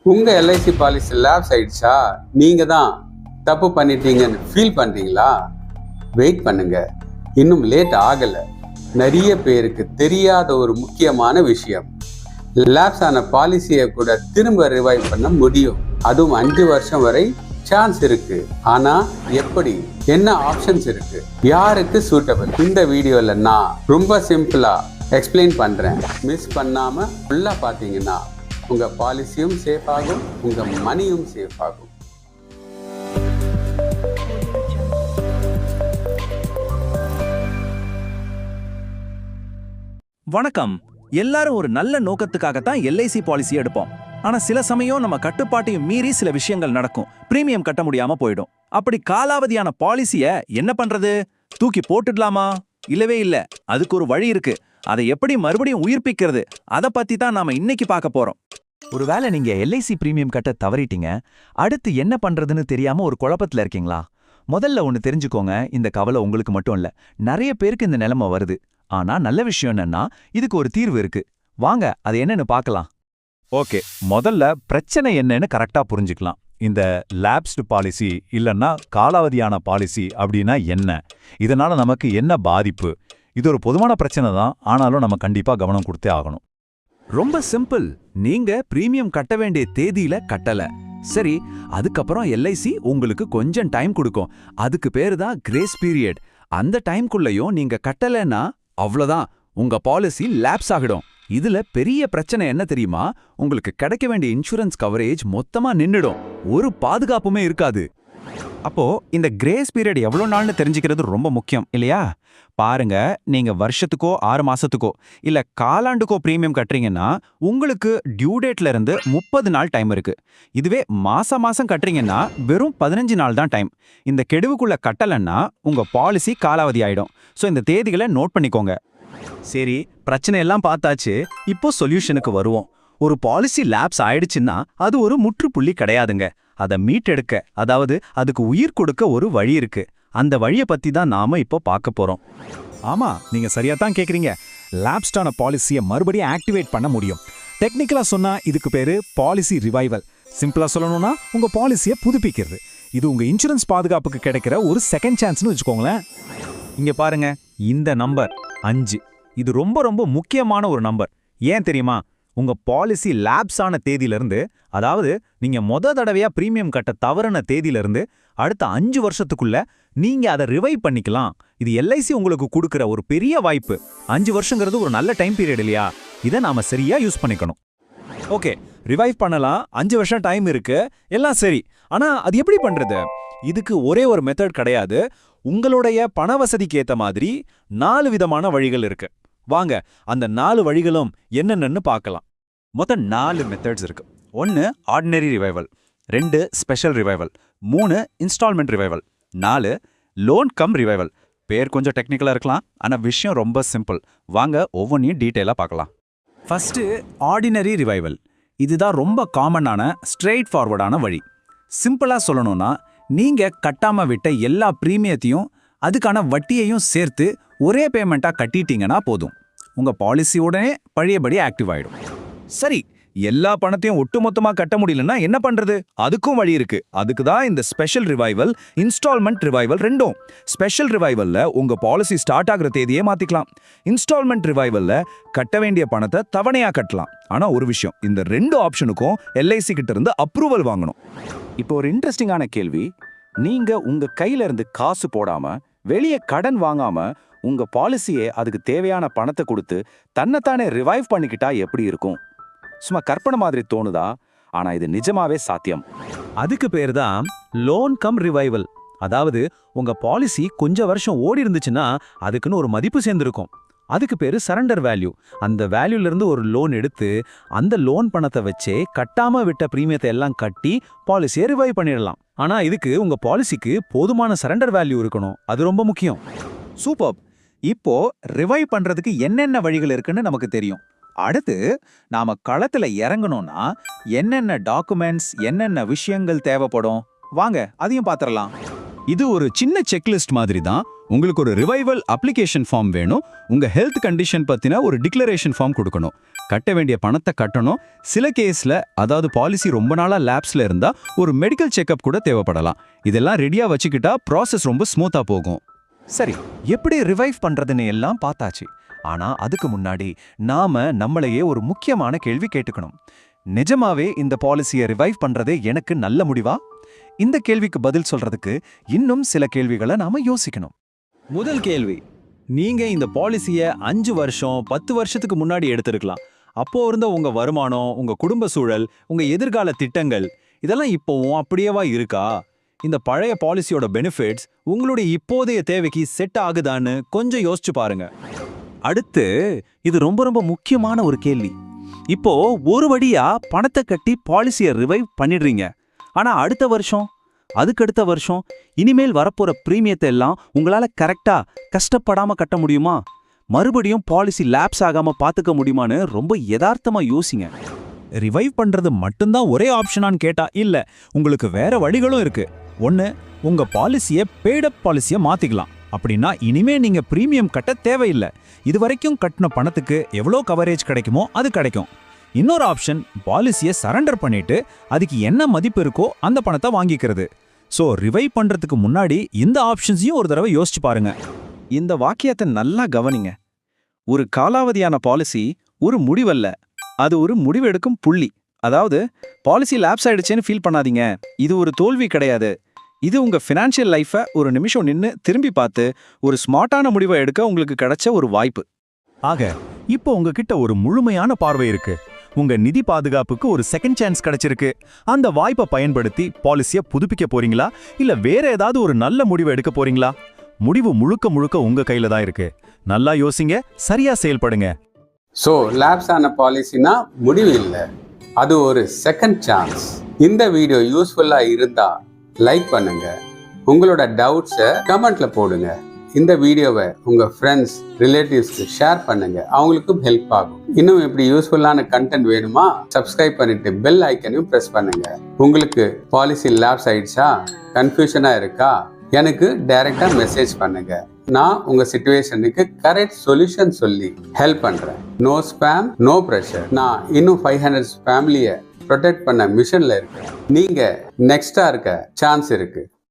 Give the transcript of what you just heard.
உங்க LIC policy labs ஆயிடுச்சா? நீங்க தான் தப்பு பண்ணிட்டீங்கன்னு ஃபீல் பண்றீங்களா? வெயிட் பண்ணுங்க, இன்னும் லேட் ஆகல. நிறைய பேருக்கு தெரியாத ஒரு முக்கியமான விஷயம், லேப்ஸ் ஆன பாலிசியை கூட திரும்ப ரிவைவ் பண்ண முடியும். அதுவும் 5 வருஷம் வரை சான்ஸ் இருக்கு. ஆனா எப்படி, என்ன ஆப்ஷன்ஸ் இருக்கு, யாருக்கு சூட்டபிள்? இந்த வீடியோல நான் ரொம்ப சிம்பிளா எக்ஸ்பிளைன் பண்றேன். மிஸ் பண்ணாம ஃபுல்லா பாத்தீங்கன்னா உங்க பாலிசியும் சேஃப் ஆகும், உங்க மணியும் சேஃப் ஆகும். வணக்கம். எல்லாரும் ஒரு நல்ல நோக்கத்துக்காகத்தான் எல்ஐசி பாலிசி எடுப்போம். ஆனா சில சமயம் நம்ம கட்டுப்பாட்டையும் மீறி சில விஷயங்கள் நடக்கும். பிரீமியம் கட்ட முடியாம போயிடும். அப்படி காலாவதியான பாலிசிய என்ன பண்றது? தூக்கி போட்டுடலாமா? இல்லவே இல்ல. அதுக்கு ஒரு வழி இருக்கு. அதை எப்படி மறுபடியும் உயிர்ப்பிக்கிறது, அதை பத்தி தான் நாம இன்னைக்கு பார்க்க போறோம். ஒருவேளை நீங்க எல்ஐசி பிரீமியம் கட்ட தவறிட்டீங்க, அடுத்து என்ன பண்றதுன்னு தெரியாம ஒரு குழப்பத்துல இருக்கீங்களா? முதல்ல ஒன்னு தெரிஞ்சுக்கோங்க, இந்த கவலை உங்களுக்கு மட்டும் இல்ல, நிறைய பேருக்கு இந்த நிலைமை வருது. ஆனா நல்ல விஷயம் என்னன்னா, இதுக்கு ஒரு தீர்வு இருக்கு. வாங்க அது என்னன்னு பார்க்கலாம். ஓகே, முதல்ல பிரச்சனை என்னன்னு கரெக்டா புரிஞ்சுக்கலாம். இந்த லேப்ஸ்டு பாலிசி இல்லன்னா காலாவதியான பாலிசி அப்படின்னா என்ன? இதனால நமக்கு என்ன பாதிப்பு? இது ஒரு பொதுவான பிரச்சனை தான், ஆனாலும் நம்ம கண்டிப்பா கவனம் கொடுத்தே ஆகணும். ரொம்ப சிம்பிள். நீங்க பிரீமியம் கட்ட வேண்டிய தேதியில கட்டல, சரி, அதுக்கப்புறம் எல்ஐசி உங்களுக்கு கொஞ்சம் டைம் கொடுக்கும். அதுக்கு பேரு தான் கிரேஸ் பீரியட். அந்த டைம்குள்ளயும் நீங்க கட்டலன்னா அவ்வளவுதான், உங்க பாலிசி லேப்ஸ் ஆகிடும். இதுல பெரிய பிரச்சனை என்ன தெரியுமா? உங்களுக்கு கிடைக்க வேண்டிய இன்சூரன்ஸ் கவரேஜ் மொத்தமா நின்னுடும். ஒரு பாதுகாப்புமே இருக்காது. அப்போ இந்த கிரேஸ் பீரியட் எவ்வளவு நாள்னு தெரிஞ்சுக்கிறது ரொம்ப முக்கியம் இல்லையா? பாருங்க, நீங்க வருஷத்துக்கோ 6 மாசத்துக்கோ இல்ல காலாண்டுக்கோ பிரீமியம் கட்டுறீங்கன்னா உங்களுக்கு டியூ டேட்ல இருந்து 30 நாள் டைம் இருக்கு. இதுவே மாசம் கட்டுறீங்கன்னா வெறும் 15 நாள் தான் டைம். இந்த கெடுவுக்குள்ள கட்டலன்னா உங்க பாலிசி காலாவதி ஆயிடும். சோ இந்த தேதிகளை நோட் பண்ணிக்கோங்க. சரி, பிரச்சனை எல்லாம் பார்த்தாச்சு. இப்போ சொல்யூஷனுக்கு வருவோம். ஒரு பாலிசி லேப்ஸ் ஆயிடுச்சுன்னா அது ஒரு முற்றுப்புள்ளி கிடையாதுங்க. அதை மீட்டெடுக்க, அதாவது அதுக்கு உயிர் கொடுக்க ஒரு வழி இருக்கு. அந்த வழியை பத்தி தான் நாம இப்போ பார்க்க போறோம். ஆமா, நீங்க சரியா தான் கேக்குறீங்க. லேப்ஸ்டான பாலிசியை மறுபடியும் ஆக்டிவேட் பண்ண முடியும். டெக்னிக்கலா சொன்னா இதுக்கு பேரு பாலிசி ரிவைவல். சிம்பிளா சொல்லணும்னா உங்க பாலிசியை புதுப்பிக்கிறது. இது உங்க இன்சூரன்ஸ் பாதுகாப்புக்கு கிடைக்கிற ஒரு செகண்ட் சான்ஸ்னு வச்சுக்கோங்களேன். இங்க பாருங்க, இந்த நம்பர் 5 இது ரொம்ப ரொம்ப முக்கியமான ஒரு நம்பர். ஏன் தெரியுமா? உங்க பாலிசி லேப்ஸ் ஆன தேதியிலிருந்து, அதாவது நீங்க தடவையா பிரீமியம் கட்ட தவறின தேதியிலிருந்து அடுத்த 5 வருஷத்துக்குள்ள நீங்க அதை ரிவைவ் பண்ணிக்கலாம். இது எல்ஐசி உங்களுக்கு கொடுக்கிற ஒரு பெரிய வாய்ப்பு. 5 வருஷங்கிறது ஒரு நல்ல டைம் பீரியட் இல்லையா? இதை நாம சரியா யூஸ் பண்ணிக்கணும். ஓகே, ரிவைவ் பண்ணலாம். 5 வருஷம் டைம் இருக்கு, எல்லாம் சரி. ஆனா அது எப்படி பண்றது? இதுக்கு ஒரே ஒரு மெத்தட் கிடையாது. உங்களுடைய பண வசதிக்கு ஏத்த மாதிரி 4 விதமான வழிகள் இருக்கு. வாங்க அந்த 4 வழிகளும் என்னென்னு பார்க்கலாம். மொத்தம் 4 மெத்தட்ஸ் இருக்கு. 1 ordinary revival, 2 special revival, 3 instalment revival, 4 loan cum revival. பேர் கொஞ்சம் டெக்னிக்கலா இருக்கலாம், ஆனா விஷயம் ரொம்ப சிம்பிள். வாங்க ஒவ்வொன்றையும் டீட்டெயிலா பார்க்கலாம். First ordinary revival. இதுதான் ரொம்ப காமனான ஸ்ட்ரெயிட் ஃபார்வர்டான வழி. சிம்பிளா சொல்லணும்னா, நீங்க கட்டாம விட்ட எல்லா பிரீமியத்தையும் அதுக்கான வட்டியையும் சேர்த்து ஒரே பேமெண்ட்டா கட்டிட்டீங்கன்னா போதும். உங்க பாலிசி உடனே பழையபடி ஆக்டிவ் ஆயிடும். சரி, எல்லா பணத்தையும் ஒட்டுமொத்தமா கட்ட முடியலன்னா என்ன பண்றது? அதுக்கும் வழி இருக்கு. அதுக்கு தான் இந்த ஸ்பெஷல் ரிவைவல், இன்ஸ்டால்மெண்ட் ரிவைவல் ரெண்டும். ஸ்பெஷல் ரிவைவல்ல உங்க பாலிசி ஸ்டார்ட் ஆகுற தேதியே மாத்திக்கலாம். இன்ஸ்டால்மெண்ட் ரிவைவல்ல கட்ட வேண்டிய பணத்தை தவணையா கட்டலாம். ஆனா ஒரு விஷயம், இந்த 2 ஆப்ஷனுக்கும் எல்ஐசி கிட்ட இருந்து அப்ரூவல் வாங்கணும். இப்போ ஒரு இன்ட்ரெஸ்டிங்கான கேள்வி. நீங்க உங்க கையில இருந்து காசு போடாம, வெளியே கடன் வாங்காம, உங்க பாலிசியை அதுக்கு தேவையான பணத்தை கொடுத்து தன்னைத்தானே ரிவைவ் பண்ணிக்கிட்டா எப்படி இருக்கும்? சும்மா கற்பனை மாதிரி தோணுதா? ஆனா இது நிஜமாவே சாத்தியம். அதுக்கு பேர் தான் லோன் கம் ரிவைவல். அதாவது உங்க பாலிசி கொஞ்ச வருஷம் ஓடி இருந்துச்சுன்னா அதுக்குன்னு ஒரு மதிப்பு சேர்ந்திருக்கும். அதுக்கு பேரு சரண்டர் வேல்யூ. அந்த வேல்யூல இருந்து ஒரு லோன் எடுத்து அந்த லோன் பணத்தை வச்சே கட்டாம விட்ட பிரீமியத்தை எல்லாம் கட்டி பாலிசியை ரிவைவ் பண்ணிடலாம். ஆனா இதுக்கு உங்க பாலிசிக்கு போதுமான சரண்டர் வேல்யூ இருக்கணும். அது ரொம்ப முக்கியம். சூப்பர். இப்போ ரிவைவ் பண்றதுக்கு என்னென்ன வழிகள் இருக்குன்னு நமக்கு தெரியும். அடுத்து நாம களத்துல இறங்கணும்னா என்னென்ன டாக்குமெண்ட்ஸ், என்னென்ன விஷயங்கள் தேவைப்படும், வாங்க அதையும் பாத்திரலாம். இது ஒரு சின்ன செக்லிஸ்ட் மாதிரி தான். உங்களுக்கு ஒரு ரிவைவல் அப்ளிகேஷன் ஃபார்ம் வேணும். உங்க ஹெல்த் கண்டிஷன் பத்தின ஒரு டிக்ளரேஷன் ஃபார்ம் கொடுக்கணும். கட்ட வேண்டிய பணத்தை கட்டணும். சில கேஸ்ல, அதாவது பாலிசி ரொம்ப நாளா லேப்ஸ்ல இருந்தா ஒரு மெடிக்கல் செக்அப் கூட தேவைப்படலாம். இதெல்லாம் ரெடியா வச்சுக்கிட்டா ப்ராசஸ் ரொம்ப ஸ்மூத்தா போகும். சரி, எப்படி ரிவைவ் பண்றதுன்னு எல்லாம் பார்த்தாச்சு. ஆனா அதுக்கு முன்னாடி நாம நம்மளையே ஒரு முக்கியமான கேள்வி கேட்டுக்கணும். நிஜமாவே இந்த பாலிசியை ரிவைவ் பண்றதே எனக்கு நல்ல முடிவா? இந்த கேள்விக்கு பதில் சொல்றதுக்கு இன்னும் சில கேள்விகளை நாம யோசிக்கணும். முதல் கேள்வி, நீங்க இந்த பாலிசியை 5 வருஷம் 10 வருஷத்துக்கு முன்னாடி எடுத்திருக்கலாம். அப்போ இருந்த உங்க வருமானம், உங்க குடும்ப சூழல், உங்க எதிர்கால திட்டங்கள் இதெல்லாம் இப்போவும் அப்படியேவா இருக்கா? இந்த பழைய பாலிசியோட பெனிஃபிட்ஸ் உங்களுடைய இப்போதைய தேவைக்கு செட் ஆகுதான்னு கொஞ்சம் யோசிச்சு பாருங்க. அடுத்து, இது ரொம்ப ரொம்ப முக்கியமான ஒரு கேள்வி. இப்போ ஒரு வழியா பணத்தை கட்டி பாலிசியை ரிவைவ் பண்ணிடுறீங்க. ஆனா அடுத்த வருஷம், அதுக்கடுத்த வருஷம், இனிமேல் வரப்போற பிரீமியத்தை எல்லாம் உங்களால கரெக்டா கஷ்டப்படாம கட்ட முடியுமா? மறுபடியும் பாலிசி லேப்ஸ் ஆகாம பாத்துக்க முடியுமான்னு ரொம்ப யதார்த்தமா யோசிங்க. ரிவைவ் பண்றது மட்டும்தான் ஒரே ஆப்ஷனான்னு கேட்டா இல்ல, உங்களுக்கு வேற வழிகளும் இருக்கு. ஒன்னு, உங்க பாலிசியை பெய்டப் பாலிசியை மாத்திக்கலாம். அப்படின்னா இனிமே நீங்க பிரீமியம் கட்ட தேவையில்லை. இது வரைக்கும் கட்டின பணத்துக்கு எவ்வளோ கவரேஜ் கிடைக்குமோ அது கிடைக்கும். இன்னொரு ஆப்ஷன், பாலிசியை சரண்டர் பண்ணிட்டு அதுக்கு என்ன மதிப்பு இருக்கோ அந்த பணத்தை வாங்கிக்கிறது. ஸோ ரிவைவ் பண்றதுக்கு முன்னாடி இந்த ஆப்ஷன்ஸையும் ஒரு தடவை யோசிச்சு பாருங்க. இந்த வாக்கியத்தை நல்லா கவனிங்க. ஒரு காலாவதியான பாலிசி ஒரு முடிவல்ல, அது ஒரு முடிவெடுக்கும் புள்ளி. அதாவது பாலிசி லேப்ஸ் ஆயிடுச்சேன்னு ஃபீல் பண்ணாதீங்க. இது ஒரு தோல்வி கிடையாது. இது உங்க ஃபினான்ஷியல் லைஃபை ஒரு நிமிஷம் நின்று திரும்பி பார்த்து ஒரு ஸ்மார்ட்டான முடிவை எடுக்க உங்களுக்கு கிடைச்ச ஒரு வாய்ப்பு. ஆக இப்போ உங்ககிட்ட ஒரு முழுமையான பார்வை இருக்கு. உங்க நிதி பாதுகாப்புக்கு ஒரு செகண்ட் சான்ஸ் கிடைச்சிருக்கு. அந்த வாய்ப்பை பயன்படுத்தி பாலிசியை புதுப்பிக்க போறீங்களா, இல்ல வேற ஏதாவது ஒரு நல்ல முடிவை எடுக்க போறீங்களா? முடிவு முழுக்க முழுக்க உங்க கையில தான் இருக்கு. நல்லா யோசிங்க, சரியா செயல்படுங்க. ஸோ லேப்ஸ் ஆன பாலிசினா முடிவு இல்லை, அது ஒரு செகண்ட் சான்ஸ். இந்த வீடியோ யூஸ்ஃபுல்லாக இருந்தா லைக் பண்ணுங்க, உங்களோட டவுட்ஸை கமெண்ட்ல போடுங்க. இந்த வீடியோவை உங்க ஃப்ரெண்ட்ஸ் ரிலேட்டிவ்ஸ்க்கு ஷேர் பண்ணுங்க, அவங்களுக்கும் ஹெல்ப் ஆகும். இன்னும் இப்படி யூஸ்ஃபுல்லான கண்டென்ட் வேணுமா? சப்ஸ்கிரைப் பண்ணிட்டு பெல் ஐக்கனையும் ப்ரெஸ் பண்ணுங்க. உங்களுக்கு பாலிசி லேப்ஸ் ஆயிடுச்சா, கன்ஃபியூஷனா இருக்கா, எனக்கு டைரக்டா மெசேஜ் பண்ணுங்க. நான் உங்க சிச்சுவேஷனுக்கு கரெக்ட் சொல்யூஷன் சொல்லி ஹெல்ப் பண்றேன். No spam, no pressure. நான் இன்னும் 500 ஃபேமிலியை ப்ரொடெக்ட் பண்ண மிஷன்ல இருக்கேன். நீங்க நெக்ஸ்டா இருக்க சான்ஸ் இருக்கு.